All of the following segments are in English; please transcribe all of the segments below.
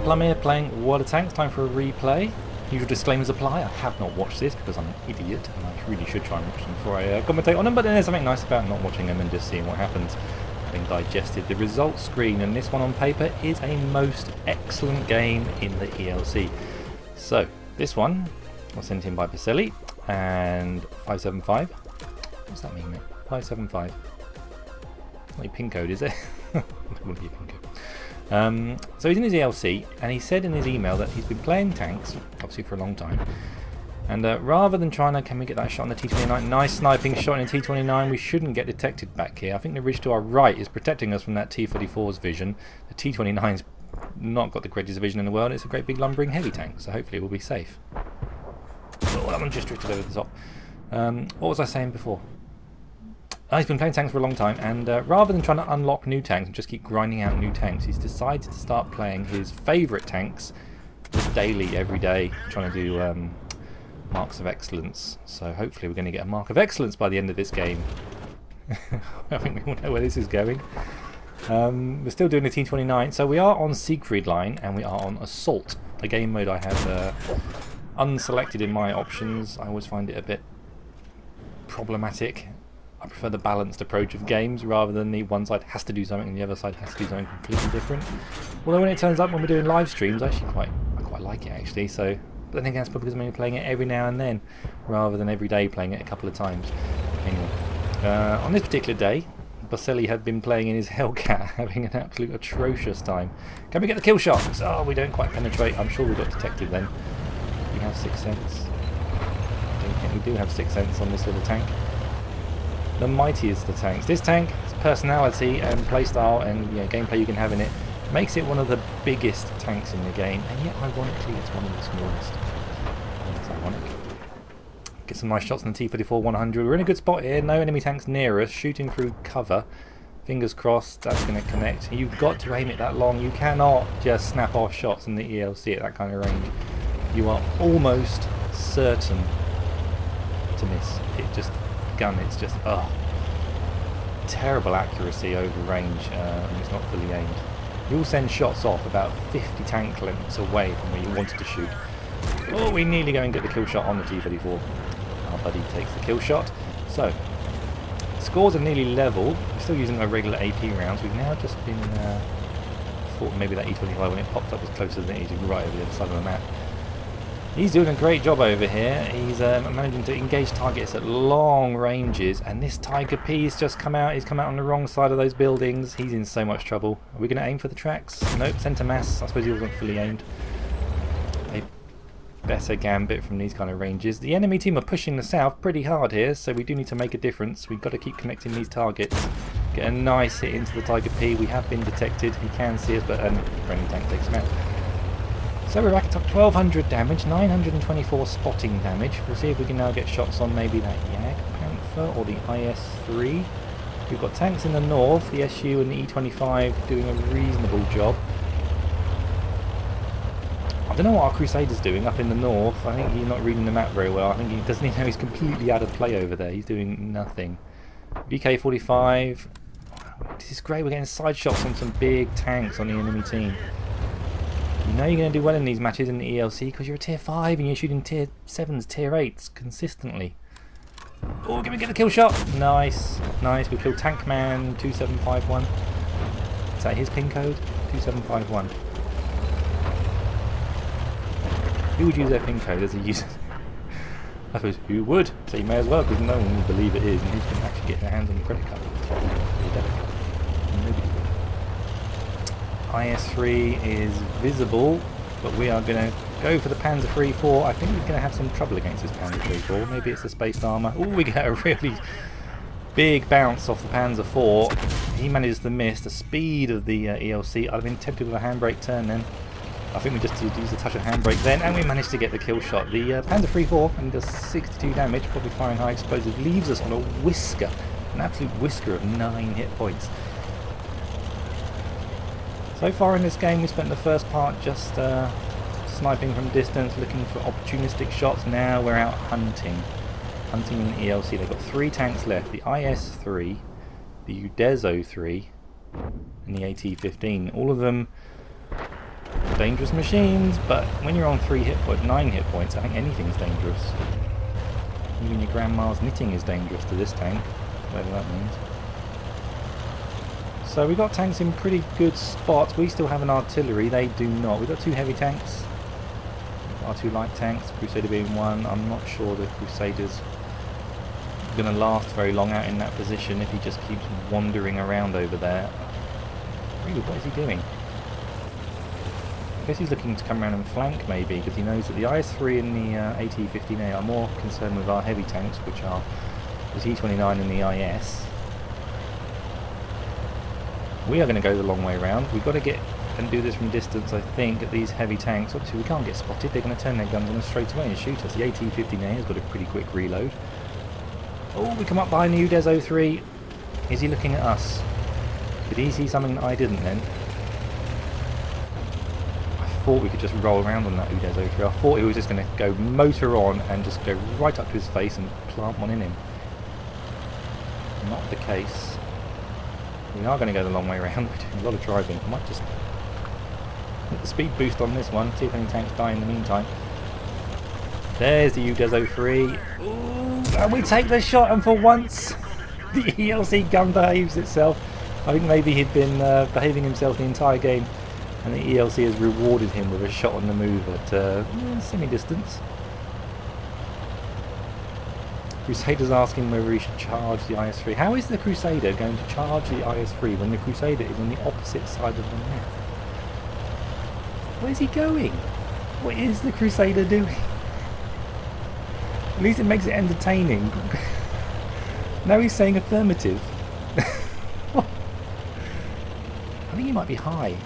Plum here playing World of Tanks. Time for a replay. Usual disclaimers apply. I have not watched this because I'm an idiot and I really should try and watch them before I commentate on them, but then there's something nice about not watching them and just seeing what happens, having digested the results screen. And this one on paper is a most excellent game in the ELC. So this one was sent in by Baselli and 575. What's that mean, mate? 575. Not your pin code, is it? It wouldn't be a pin code. So he's in his ELC, and he said in his email that he's been playing tanks, obviously for a long time, and rather than trying to, can we get that shot on the T-29, nice sniping shot in a T-29, we shouldn't get detected back here. I think the ridge to our right is protecting us from that T-34's vision. The T-29's not got the greatest vision in the world. It's a great big lumbering heavy tank, so hopefully we'll be safe. Oh, that one just drifted over the top. What was I saying before? He's been playing tanks for a long time, and rather than trying to unlock new tanks and just keep grinding out new tanks, he's decided to start playing his favourite tanks just daily, every day, trying to do marks of excellence. So hopefully we're going to get a mark of excellence by the end of this game. I think we all know where this is going. We're still doing the T-29, so we are on Siegfried line and we are on Assault, a game mode I have unselected in my options. I always find it a bit problematic. I prefer the balanced approach of games rather than the one side has to do something and the other side has to do something completely different. Although when it turns up when we're doing live streams, I quite like it actually. So, but then again, that's probably because I'm only playing it every now and then rather than every day playing it a couple of times. Anyway, on this particular day, Baselli had been playing in his Hellcat, having an absolute atrocious time. Can we get the kill shots? Oh, we don't quite penetrate. I'm sure we got detected then. We have 6th sense. I don't think we do have 6th sense on this little tank. The mightiest of tanks. This tank, its personality and playstyle and gameplay you can have in it, makes it one of the biggest tanks in the game, and yet ironically it's one of the smallest. That's ironic. Get some nice shots on the T-34-100. We're in a good spot here, no enemy tanks near us, shooting through cover. Fingers crossed that's going to connect. You've got to aim it that long. You cannot just snap off shots in the ELC at that kind of range. You are almost certain to miss. It just... gun, it's just terrible accuracy over range and it's not fully aimed. You'll send shots off about 50 tank lengths away from where you wanted to shoot. Oh, we nearly go and get the kill shot on the T-34. Our buddy takes the kill shot. So, scores are nearly level. We're still using our regular AP rounds. We've now just been thought maybe that E25 when it popped up was closer than it is right over the other side of the map. He's doing a great job over here. He's managing to engage targets at long ranges, and this Tiger P's just come out. He's come out on the wrong side of those buildings. He's in so much trouble. Are we going to aim for the tracks? Nope, centre mass. I suppose he wasn't fully aimed. A better gambit from these kind of ranges. The enemy team are pushing the south pretty hard here, so we do need to make a difference. We've got to keep connecting these targets. Get a nice hit into the Tiger P. We have been detected. He can see us, but friendly tank takes him out. So we're racking up 1200 damage, 924 spotting damage. We'll see if we can now get shots on maybe that Jag Panther or the IS-3. We've got tanks in the north, the SU and the E-25 doing a reasonable job. I don't know what our Crusader's doing up in the north. I think he's not reading the map very well. I think he doesn't even know he's completely out of play over there. He's doing nothing. VK-45. This is great, we're getting side shots on some big tanks on the enemy team. You know you're going to do well in these matches in the ELC because you're a tier 5 and you're shooting tier 7s, tier 8s consistently. Oh, can we get the kill shot? Nice, nice. We killed Tankman 2751. Is that his pin code? 2751. Who would use their pin code as a user? I suppose who would? So you may as well, because no one will believe it is, and who's going to actually get their hands on the credit card or debit card? Nobody will. IS-3 is visible, but we are going to go for the Panzer III-4. I think we're going to have some trouble against this Panzer III-4. Maybe it's the spaced armour. Oh, we get a really big bounce off the Panzer IV. He manages to miss the speed of the ELC. I'd have been tempted with a handbrake turn then. I think we just used a touch of handbrake then, and we managed to get the kill shot. The Panzer III-4 and does 62 damage, probably firing high explosive, leaves us on a whisker, an absolute whisker of 9 hit points. So far in this game we spent the first part just sniping from distance, looking for opportunistic shots. Now we're out hunting in ELC. They've got 3 tanks left, the IS-3, the Udezo 3 and the AT-15. All of them dangerous machines, but when you're on 9 hit points, I think anything's dangerous. Even your grandma's knitting is dangerous to this tank, whatever that means. So we got tanks in pretty good spots. We still have an artillery, they do not. We've got 2 heavy tanks, our 2 light tanks, Crusader being 1. I'm not sure the Crusader's going to last very long out in that position if he just keeps wandering around over there. Really, what is he doing? I guess he's looking to come around and flank maybe, because he knows that the IS-3 and the AT-15A are more concerned with our heavy tanks, which are the T-29 and the IS. We are going to go the long way around. We've got to get and do this from distance, I think, at these heavy tanks. Obviously we can't get spotted, they're going to turn their guns on us straight away and shoot us. The AT-15A has got a pretty quick reload. Oh, we come up behind the UDES 03. Is he looking at us? Did he see something that I didn't then? I thought we could just roll around on that UDES 03. I thought he was just going to go motor on and just go right up to his face and plant one in him. Not the case. We are going to go the long way around. We're doing a lot of driving. I might just hit the speed boost on this one, see if any tanks die in the meantime. There's the UDES 03. Ooh, and we take the shot, and for once the ELC gun behaves itself. I think maybe he'd been behaving himself the entire game, and the ELC has rewarded him with a shot on the move at semi-distance. Crusader's asking whether he should charge the IS-3. How is the Crusader going to charge the IS-3 when the Crusader is on the opposite side of the map? Where's he going? What is the Crusader doing? At least it makes it entertaining. Now he's saying affirmative. I think he might be high.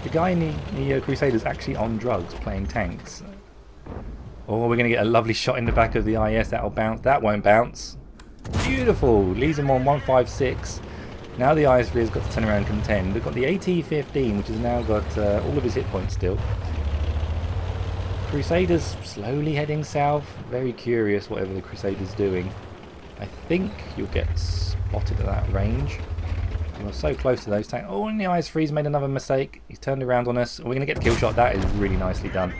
The guy in the Crusader's actually on drugs playing tanks. Oh, we're going to get a lovely shot in the back of the IS. That'll bounce. That won't bounce. Beautiful. Leaves him on 156. Now the IS-3 has got to turn around and contend. They've got the AT-15, which has now got all of his hit points still. Crusader's slowly heading south. Very curious whatever the Crusader's doing. I think you'll get spotted at that range. You're so close to those tanks. Oh, and the IS-3's made another mistake. He's turned around on us. We're going to get the kill shot. That is really nicely done.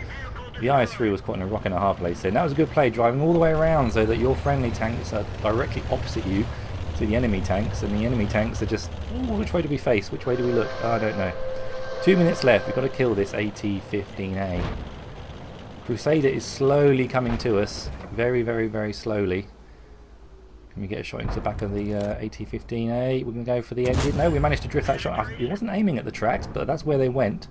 The IS-3 was caught in a rock and a hard place there. And that was a good play, driving all the way around so that your friendly tanks are directly opposite you to the enemy tanks, and the enemy tanks are just, ooh, which way do we face? Which way do we look? Oh, I don't know. 2 minutes left. We've got to kill this AT-15A. Crusader is slowly coming to us. Very, very, very slowly. Can we get a shot into the back of the AT-15A? We're going to go for the engine. No, we managed to drift that shot. He wasn't aiming at the tracks, but that's where they went.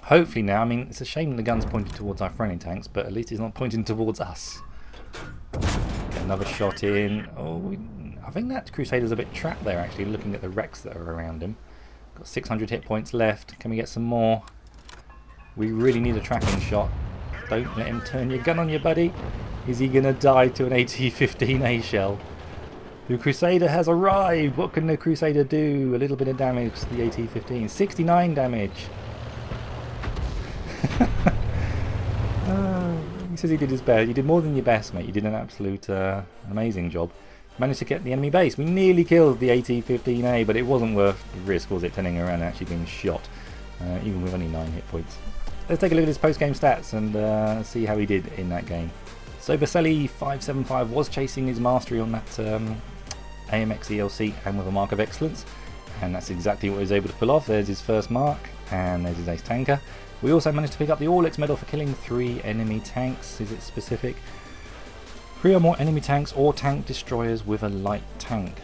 Hopefully now, I mean, it's a shame the gun's pointed towards our friendly tanks, but at least he's not pointing towards us. Get another shot in. Oh, I think that Crusader's a bit trapped there, actually, looking at the wrecks that are around him. Got 600 hit points left. Can we get some more? We really need a tracking shot. Don't let him turn your gun on you, buddy. Is he going to die to an AT-15A shell? The Crusader has arrived. What can the Crusader do? A little bit of damage to the AT-15. 69 damage. He says he did his best. You did more than your best, mate. You did an absolute amazing job. Managed to get the enemy base. We nearly killed the AT-15A, but it wasn't worth the risk, was it, turning around and actually being shot, even with only 9 hit points. Let's take a look at his post-game stats and see how he did in that game. So Baselli 575 was chasing his mastery on that AMX ELC and with a mark of excellence, and that's exactly what he was able to pull off. There's his first mark, and there's his ace tanker. We also managed to pick up the All-Ex medal for killing 3 enemy tanks. Is it specific? 3 or more enemy tanks or tank destroyers with a light tank.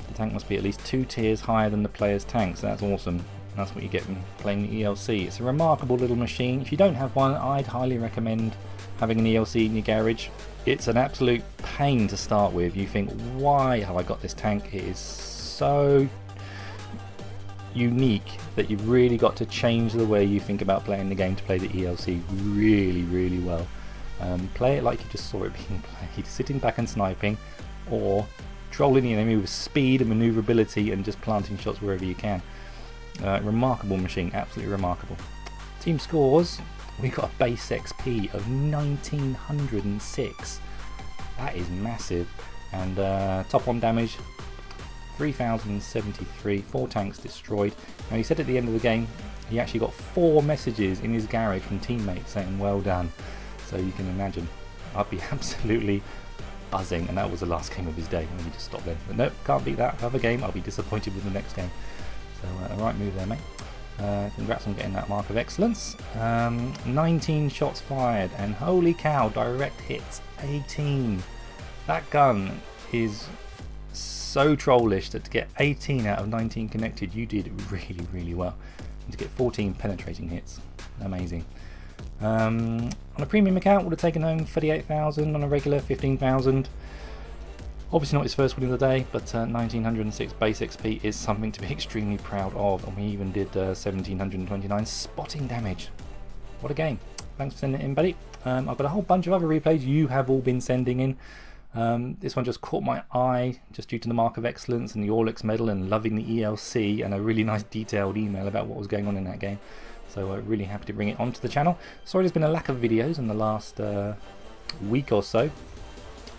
The tank must be at least 2 tiers higher than the player's tank, so that's awesome. That's what you get when playing the ELC. It's a remarkable little machine. If you don't have one, I'd highly recommend having an ELC in your garage. It's an absolute pain to start with. You think, why have I got this tank? It is so unique that you've really got to change the way you think about playing the game to play the ELC really, really well. Play it like you just saw it being played, sitting back and sniping, or trolling the enemy with speed and maneuverability and just planting shots wherever you can. Remarkable machine, absolutely remarkable. Team scores, we got a base XP of 1906. That is massive. And top on damage 3,073, 4 tanks destroyed. Now he said at the end of the game he actually got 4 messages in his garage from teammates saying well done. So you can imagine, I'd be absolutely buzzing, and that was the last game of his day. Let me just stop then. But nope, can't beat that. Another game, I'll be disappointed with the next game. So the right move there, mate. Congrats on getting that mark of excellence. 19 shots fired, and holy cow, direct hits 18. That gun is so trollish that to get 18 out of 19 connected, you did really, really well. And to get 14 penetrating hits, amazing. On a premium account, would have taken home 38,000. On a regular, 15,000. Obviously not his first win of the day, but 1906 base XP is something to be extremely proud of, and we even did 1729 spotting damage. What a game. Thanks for sending it in, buddy. I've got a whole bunch of other replays you have all been sending in. This one just caught my eye just due to the mark of excellence and the Orlux medal and loving the ELC and a really nice detailed email about what was going on in that game. So really happy to bring it onto the channel. Sorry there's been a lack of videos in the last week or so.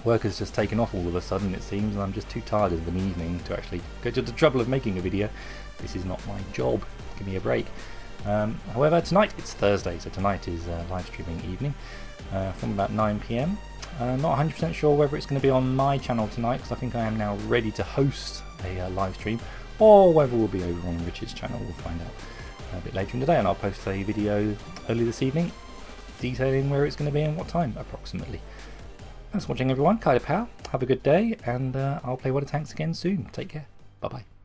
Work has just taken off all of a sudden, it seems, and I'm just too tired of an evening to actually go to the trouble of making a video. This is not my job. Give me a break. However, tonight it's Thursday, so tonight is live streaming evening from about 9 PM. Not 100% sure whether it's going to be on my channel tonight, because I think I am now ready to host a live stream, or whether we'll be over on Rich's channel. We'll find out a bit later in the day, and I'll post a video early this evening detailing where it's going to be and what time approximately. Thanks for watching, everyone. Kaido Pow. Have a good day, and I'll play What a Tanks again soon. Take care. Bye bye.